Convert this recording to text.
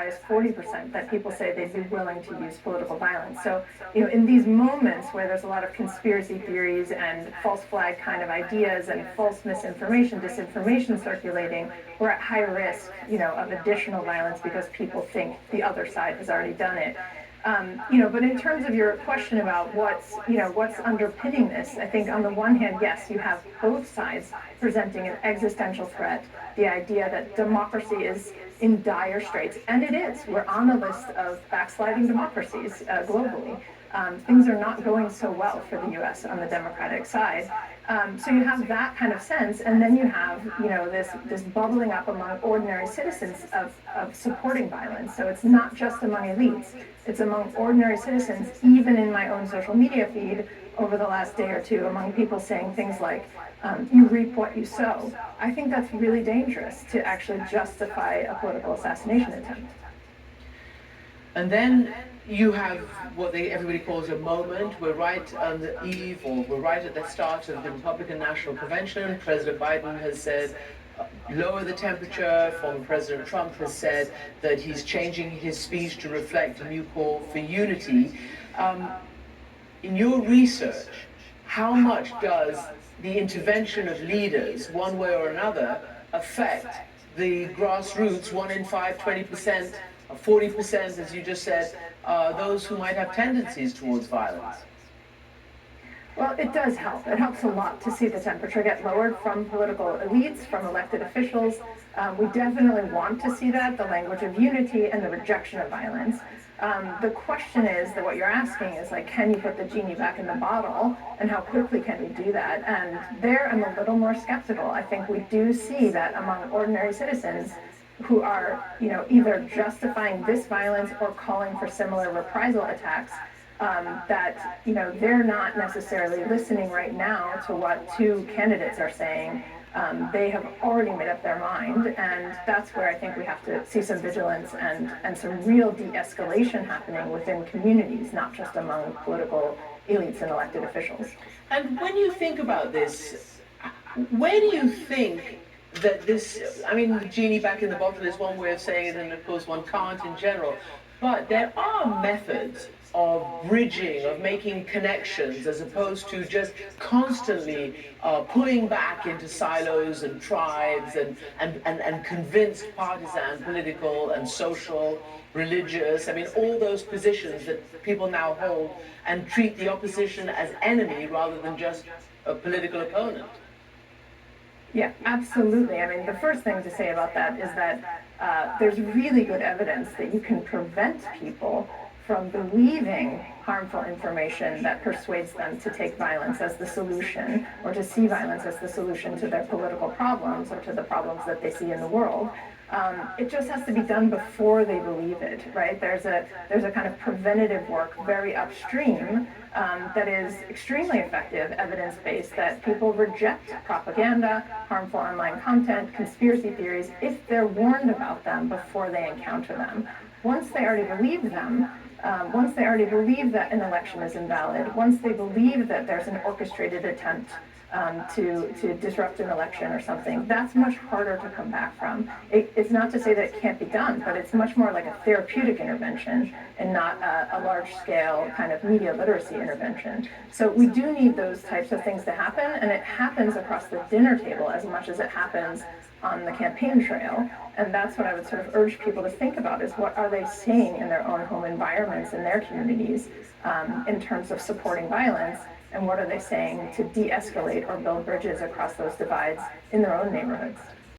high as 40% that people say they'd be willing to use political violence. So, in these moments where there's a lot of conspiracy theories and false flag kind of ideas and false misinformation, disinformation circulating, we're at high risk, of additional violence because people think the other side has already done it. But in terms of your question about what's underpinning this, I think on the one hand, yes, you have both sides presenting an existential threat, the idea that democracy is in dire straits, and it is. We're on a list of backsliding democracies globally. Things are not going so well for the U.S. on the Democratic side. So you have that kind of sense, and then you have, this bubbling up among ordinary citizens of supporting violence. So it's not just among elites; it's among ordinary citizens. Even in my own social media feed over the last day or two, among people saying things like, "You reap what you sow." I think that's really dangerous to actually justify a political assassination attempt. And then you have what everybody calls a moment. We're right on the eve, or we're right at the start of the Republican National Convention. President Biden has said, lower the temperature. Former President Trump has said that he's changing his speech to reflect a new call for unity. In your research, how much does the intervention of leaders, one way or another, affect the grassroots, 1 in 5, 20%, 40%, as you just said, those who might have tendencies towards violence? Well, it does help. It helps a lot to see the temperature get lowered from political elites, from elected officials. We definitely want to see that, the language of unity and the rejection of violence. The question is that what you're asking is can you put the genie back in the bottle, and how quickly can we do that? And there I'm a little more skeptical. I think we do see that among ordinary citizens who are, either justifying this violence or calling for similar reprisal attacks, that, they're not necessarily listening right now to what two candidates are saying. They have already made up their mind, and that's where I think we have to see some vigilance and some real de-escalation happening within communities, not just among political elites and elected officials. And when you think about this, where do you think that this, the genie back in the bottle is one way of saying it, and of course one can't in general, but there are methods of bridging, of making connections, as opposed to just constantly pulling back into silos and tribes and convinced partisan, political and social, religious, all those positions that people now hold, and treat the opposition as enemy rather than just a political opponent. Yeah, absolutely. The first thing to say about that is that there's really good evidence that you can prevent people from believing harmful information that persuades them to take violence as the solution, or to see violence as the solution to their political problems or to the problems that they see in the world. It just has to be done before they believe it, right? There's a kind of preventative work very upstream that is extremely effective, evidence-based, that people reject propaganda, harmful online content, conspiracy theories, if they're warned about them before they encounter them. Once they already believe them, once they already believe that an election is invalid, once they believe that there's an orchestrated attempt to disrupt an election or something, that's much harder to come back from. It's not to say that it can't be done, but it's much more like a therapeutic intervention and not a large-scale kind of media literacy intervention. So we do need those types of things to happen, and it happens across the dinner table as much as it happens on the campaign trail. And that's what I would sort of urge people to think about, is what are they saying in their own home environments, in their communities, in terms of supporting violence, and what are they saying to de-escalate or build bridges across those divides in their own neighborhoods.